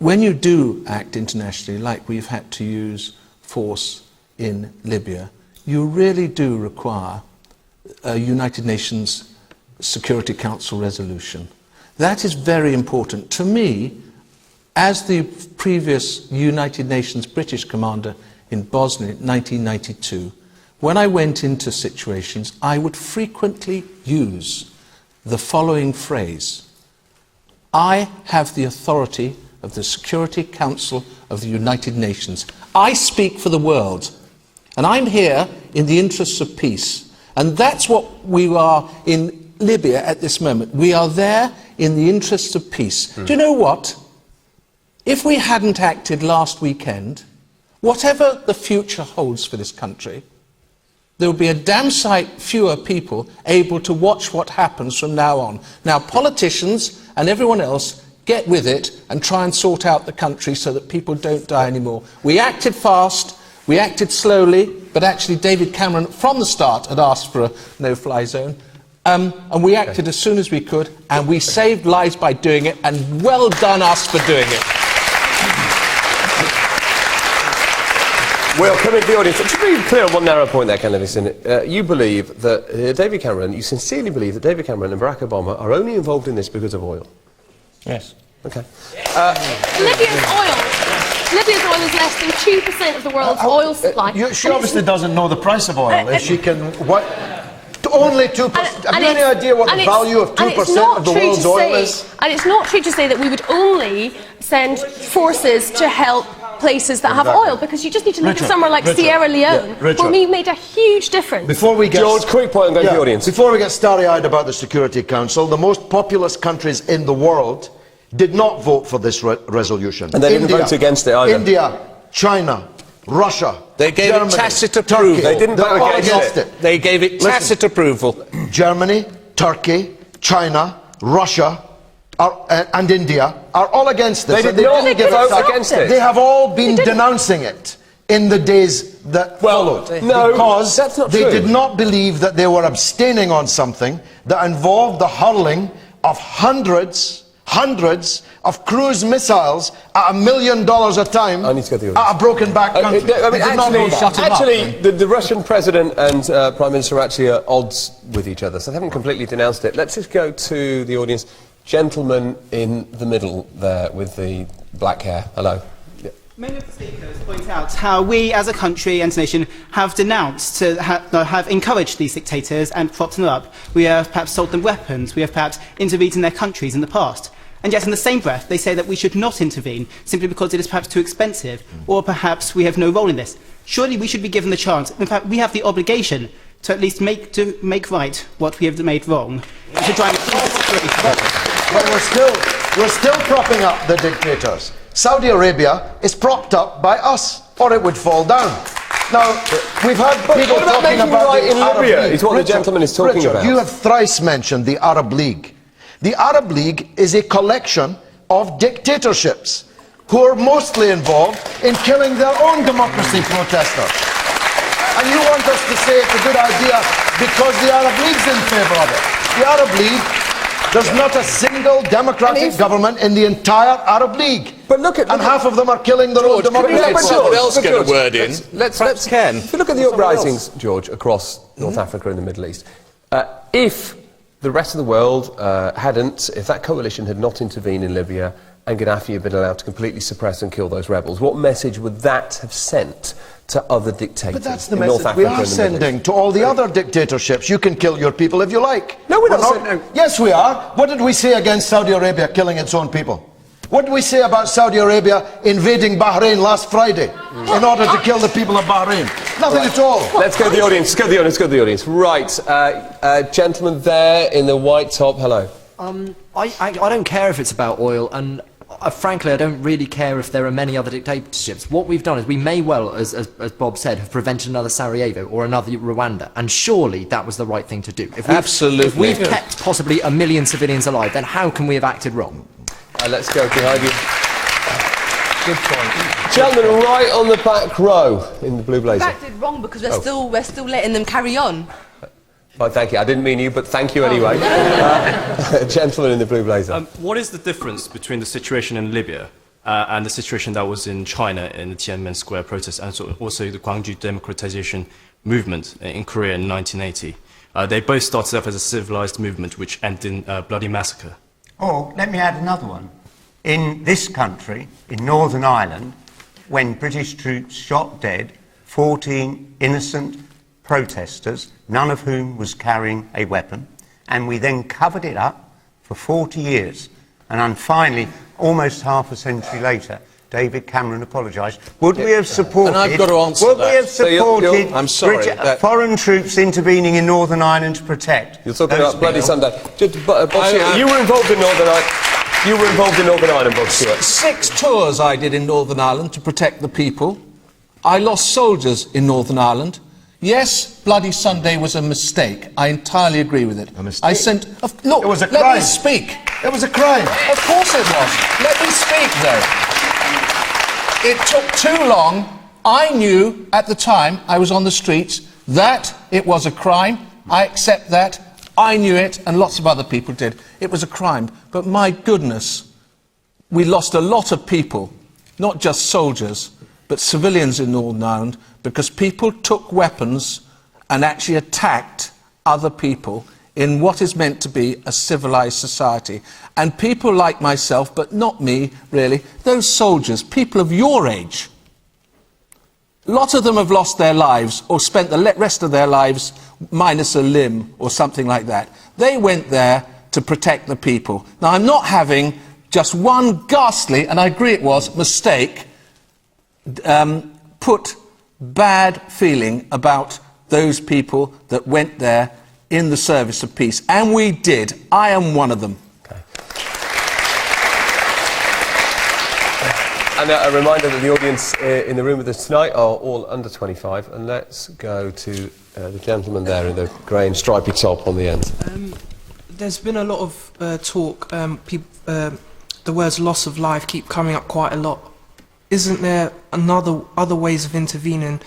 when you do act internationally, like we've had to use force in Libya, you really do require a United Nations Security Council resolution. That is very important. To me, as the previous United Nations British commander in Bosnia in 1992, when I went into situations, I would frequently use the following phrase: I have the authority of the Security Council of the United Nations. I speak for the world, and I'm here in the interests of peace. And that's what we are in Libya at this moment. We are there in the interests of peace. Do you know what? If we hadn't acted last weekend, whatever the future holds for this country, there will be a damn sight fewer people able to watch what happens from now on. Now, politicians and everyone else, get with it and try and sort out the country so that people don't die anymore. We acted fast, we acted slowly, but actually David Cameron from the start had asked for a no-fly zone. And we acted as soon as we could, and we saved lives by doing it, and well done us for doing it. Well, coming to the audience, to be clear on one narrow point there, Ken Livingstone, you believe that David Cameron, you sincerely believe that David Cameron and Barack Obama are only involved in this because of oil? Yes. Okay. Libya's oil is less than 2% of the world's oil supply. She obviously doesn't know the price of oil. If she can... Only 2%. Have you any idea what the value of 2% of the world's oil is? And it's not true to say that we would only send forces to help places that have oil, because you just need to look at somewhere like Sierra Leone, where we made a huge difference. Before we get George, quick point and go to the audience. Before we get starry-eyed about the Security Council, the most populous countries in the world did not vote for this resolution. And they didn't vote against it either. India, China, Russia, They gave Germany, it tacit approval. Turkey. They didn't vote against it. They gave it tacit approval. Germany, Turkey, China, Russia, and India are all against this. They did not vote against it. They have all been denouncing it in the days that followed. No, because that's not they true. did not believe that they were abstaining on something that involved the hurling of hundreds of cruise missiles at $1 million a time at a broken back country. The Russian president and Prime Minister are actually at odds with each other, so they haven't completely denounced it. Let's just go to the audience. Gentleman in the middle there with the black hair. Hello. Many of the speakers point out how we as a country and nation have denounced, have encouraged these dictators and propped them up. We have perhaps sold them weapons, we have perhaps intervened in their countries in the past. And yet in the same breath they say that we should not intervene simply because it is perhaps too expensive, or perhaps we have no role in this. Surely we should be given the chance, in fact we have the obligation to at least make right what we have made wrong, and to try and keep the situation. But we're still propping up the dictators. Saudi Arabia is propped up by us, or it would fall down. Now, we've had people talking about the Arab League. It's what the gentleman is talking about. You have thrice mentioned the Arab League. The Arab League is a collection of dictatorships who are mostly involved in killing their own democracy protesters. And you want us to say it's a good idea because the Arab League's in favour of it. The Arab League, there's not a single democratic government in the entire Arab League. But look at half of them are killing their own democracy. Let someone else get a word in. Let's Ken. If you look at the uprisings, George, across North Africa and the Middle East, if the rest of the world if that coalition had not intervened in Libya and Gaddafi had been allowed to completely suppress and kill those rebels, what message would that have sent to other dictators? But that's the in North message we Africa are sending to all the other dictatorships. You can kill your people if you like. No, we're not. Yes, we are. What did we say against Saudi Arabia killing its own people? What did we say about Saudi Arabia invading Bahrain last Friday in order to kill the people of Bahrain? Nothing at all. Let's go to the audience. Go to the audience. Right, gentleman there in the white top. Hello. I don't care if it's about oil, and frankly, I don't really care if there are many other dictatorships. What we've done is we may well, as Bob said, have prevented another Sarajevo or another Rwanda, and surely that was the right thing to do. If we've kept possibly 1 million civilians alive, then how can we have acted wrong? Let's go behind you. Good point. Gentleman right on the back row in the blue blazer. We acted wrong because we're still letting them carry on. Oh, thank you. I didn't mean you, but thank you anyway. Gentleman in the blue blazer. What is the difference between the situation in Libya and the situation that was in China in the Tiananmen Square protest, and also the Gwangju democratization movement in Korea in 1980. They both started off as a civilized movement which ended in bloody massacre. Or, let me add another one. In this country, in Northern Ireland, when British troops shot dead 14 innocent protesters, none of whom was carrying a weapon, and we then covered it up for 40 years. And then finally, almost half a century later, David Cameron apologised. Would we have supported... And I've got to answer would that. we have supported I'm sorry, foreign troops intervening in Northern Ireland to protect... You're talking those about Bloody people? Sunday. You were involved in Northern Ireland. You were involved in Northern Ireland, Bob Stewart. 6 tours I did in Northern Ireland to protect the people. I lost soldiers in Northern Ireland. Yes, Bloody Sunday was a mistake. I entirely agree with it. A mistake? I sent... Look, It was a let crime. me speak. It was a crime. Of course it was. Let me speak, though. It took too long. I knew at the time I was on the streets that it was a crime. I accept that. I knew it, and lots of other people did. It was a crime. But my goodness, we lost a lot of people, not just soldiers, but civilians in Northern Ireland, because people took weapons and actually attacked other people in what is meant to be a civilised society. And people like myself, but not me, really, those soldiers, people of your age, a lot of them have lost their lives or spent the rest of their lives minus a limb or something like that. They went there to protect the people. Now, I'm not having just one ghastly, and I agree it was, mistake, put bad feeling about those people that went there in the service of peace. And we did. I am one of them. Okay. And a reminder that the audience in the room with us tonight are all under 25. And let's go to the gentleman there in the grey and stripy top on the end. There's been a lot of talk. The words loss of life keep coming up quite a lot. Isn't there other ways of intervening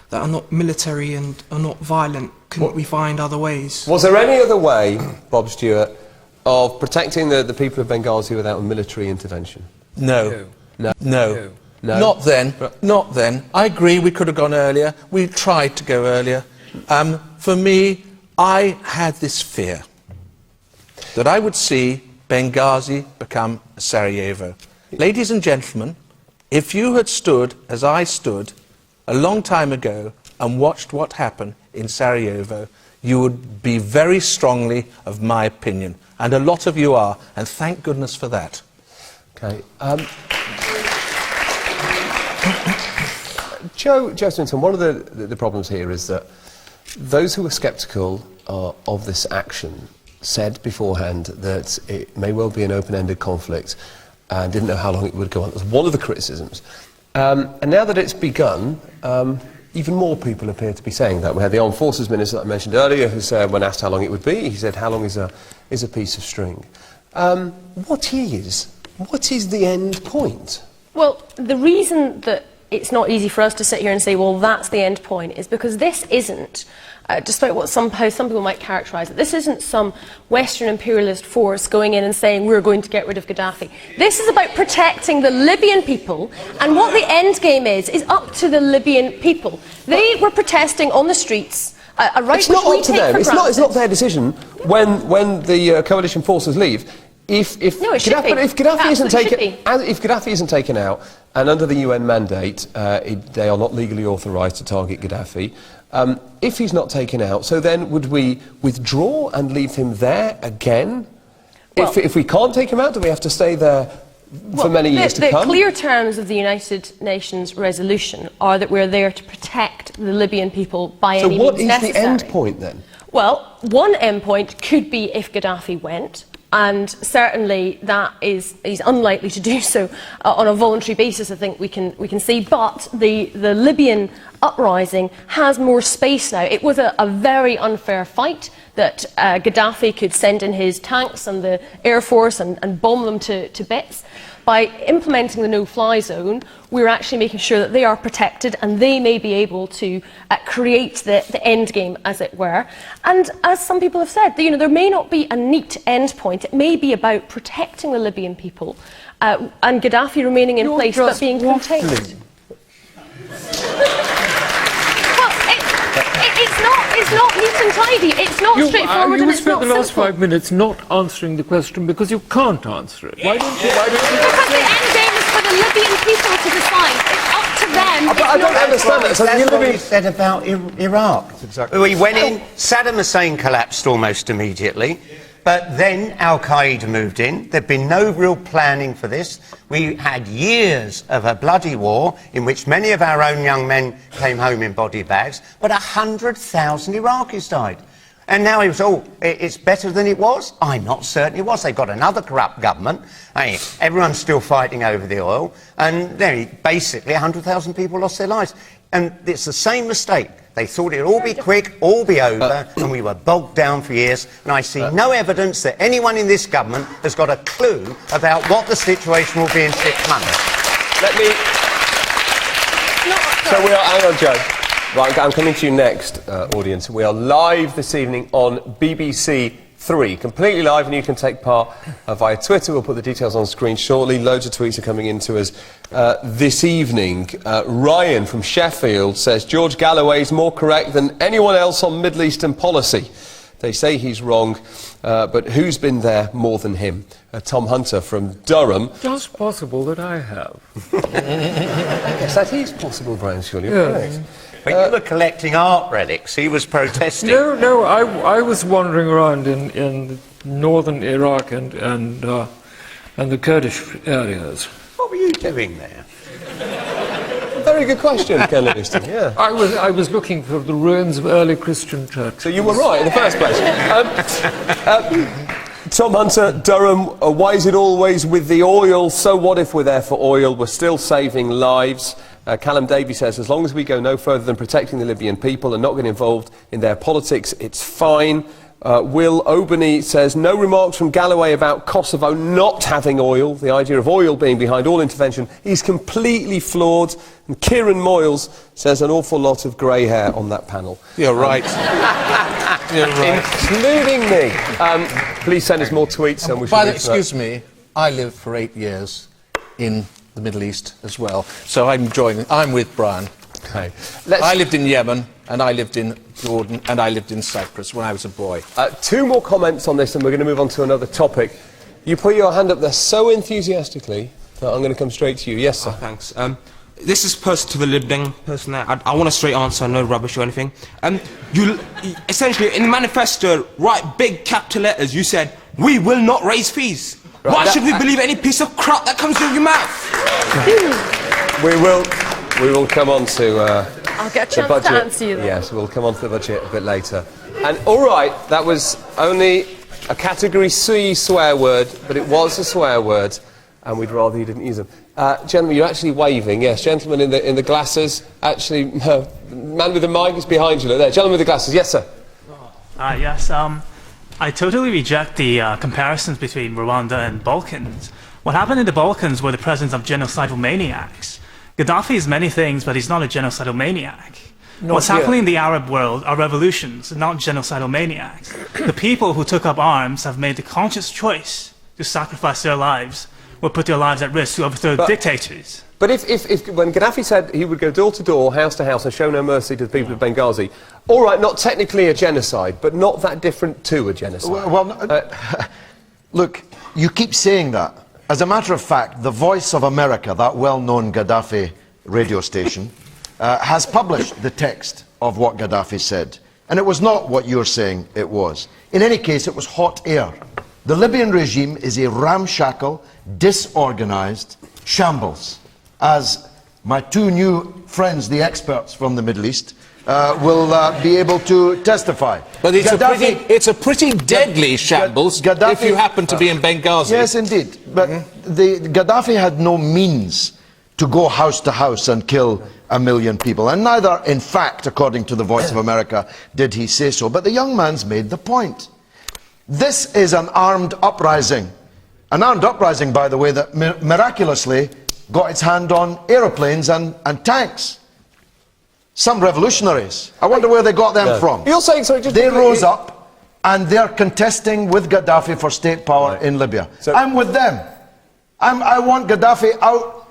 that are not military and are not violent? Couldn't we find other ways? Was there any other way, Bob Stewart, of protecting the people of Benghazi without a military intervention? No. No. No. No. Not then. Not then. I agree we could have gone earlier. We tried to go earlier. For me, I had this fear that I would see Benghazi become Sarajevo. Ladies and gentlemen, if you had stood as I stood a long time ago and watched what happened in Sarajevo, you would be very strongly of my opinion. And a lot of you are, and thank goodness for that. Okay. Joe Swinton, one of the problems here is that those who were sceptical of this action said beforehand that it may well be an open-ended conflict and didn't know how long it would go on. That was one of the criticisms. And now that it's begun, even more people appear to be saying that. We had the Armed Forces Minister that I mentioned earlier who said, when asked how long it would be, he said, how long is a piece of string? What is the end point? Well, the reason that it's not easy for us to sit here and say, well, that's the end point, is because this isn't, despite what how some people might characterise it, this isn't some Western imperialist force going in and saying we're going to get rid of Gaddafi. This is about protecting the Libyan people, and what the end game is up to the Libyan people. They were protesting on the streets, a right It's which not we up to take them. for granted. It's not their decision when the coalition forces leave. If Gaddafi isn't taken out, and under the UN mandate, they are not legally authorised to target Gaddafi. If he's not taken out, so then would we withdraw and leave him there again? Well, if we can't take him out, do we have to stay there for many years to come? The clear terms of the United Nations resolution are that we're there to protect the Libyan people by any means necessary. So what is the end point then? Well, one end point could be if Gaddafi went. And certainly that is unlikely to do so on a voluntary basis, I think we can see. But the Libyan uprising has more space now. It was a very unfair fight that Gaddafi could send in his tanks and the air force and bomb them to bits. by implementing the no-fly zone, we're actually making sure that they are protected and they may be able to create the end game, as it were. And as some people have said, there may not be a neat end point. It may be about protecting the Libyan people and Gaddafi remaining in place but being contained. It's not neat and tidy. It's not straightforward and it's not simple. You spent the last 5 minutes not answering the question because you can't answer it. Why don't you? Because the end game is for the Libyan people to decide. It's up to them. But I don't understand that. So That's what he said about Iraq. exactly. We went in, Saddam Hussein collapsed almost immediately, but then Al-Qaeda moved in. There'd been no real planning for this. We had years of a bloody war in which many of our own young men came home in body bags, but 100,000 Iraqis died. And now it's better than it was? I'm not certain it was. They've got another corrupt government. Everyone's still fighting over the oil. And basically 100,000 people lost their lives. And it's the same mistake. They thought it'd all be quick, all be over, and we were bogged down for years. And I see no evidence that anyone in this government has got a clue about what the situation will be in 6 months. So we are, hang on, Joe. Right, I'm coming to you next, audience. We are live this evening on BBC 3, completely live, and you can take part via Twitter. We'll put the details on screen shortly. Loads of tweets are coming in to us this evening. Ryan from Sheffield says, George Galloway is more correct than anyone else on Middle Eastern policy. They say he's wrong, but who's been there more than him? Tom Hunter from Durham. Just possible that I have. Yes, that is possible, Brian, surely. Yes. When you were collecting art relics, he was protesting. No, I was wandering around in northern Iraq and the Kurdish areas. What were you doing there? Very good question, Ken Livingston. Yeah. I was looking for the ruins of early Christian churches. So you were right in the first place. Tom Hunter, Durham, why is it always with the oil? So what if we're there for oil? We're still saving lives. Callum Davey says, as long as we go no further than protecting the Libyan people and not get involved in their politics, it's fine. Will Albany says, no remarks from Galloway about Kosovo not having oil. The idea of oil being behind all intervention is completely flawed. And Kieran Moyles says an awful lot of grey hair on that panel. You're right. You're right. Including me. Please send us more tweets. And we should excuse me, I lived for 8 years in the Middle East as well, so I'm with Brian. Okay. I lived in Yemen, and I lived in Jordan, and I lived in Cyprus when I was a boy. 2 more comments on this, and we're going to move on to another topic. You put your hand up there so enthusiastically that I'm going to come straight to you. Yes, sir. Thanks. This is to the Libyan person there. I want a straight answer, no rubbish or anything. You essentially, in the manifesto, write big capital letters, you said, we will not raise fees. Right, why should we believe any piece of crap that comes out of your mouth? We will come on to I'll get a the chance budget. to answer you then. Yes, we'll come on to the budget a bit later. And all right, that was only a category C swear word, but it was a swear word, and we'd rather you didn't use them. Gentlemen, you're actually waving. Yes, gentleman in the glasses. Actually, no, man with the mic is behind you. Look there, gentleman with the glasses. Yes, sir. Yes. I totally reject the comparisons between Rwanda and Balkans. What happened in the Balkans were the presence of genocidal maniacs. Gaddafi is many things, but he's not a genocidal maniac. What's happening in the Arab world are revolutions, not genocidal maniacs. The people who took up arms have made the conscious choice to sacrifice their lives or put their lives at risk to overthrow dictators. But if when Gaddafi said he would go door to door, house to house, and show no mercy to the people of Benghazi, all right, not technically a genocide, but not that different to a genocide. Look, you keep saying that. As a matter of fact, the Voice of America, that well-known Gaddafi radio station, has published the text of what Gaddafi said. And it was not what you're saying it was. In any case, it was hot air. The Libyan regime is a ramshackle, disorganized shambles. As my 2 new friends, the experts from the Middle East, will be able to testify. But it's a pretty deadly shambles if you happen to be in Benghazi. Yes, indeed. But Gaddafi had no means to go house to house and kill 1 million people. And neither, in fact, according to the Voice of America, did he say so. But the young man's made the point. This is an armed uprising. An armed uprising, by the way, that miraculously got its hand on aeroplanes and tanks. Some revolutionaries. I wonder where they got them from. You're saying, sorry, just they rose up and they're contesting with Gaddafi for state power in Libya. I'm with them. I want Gaddafi out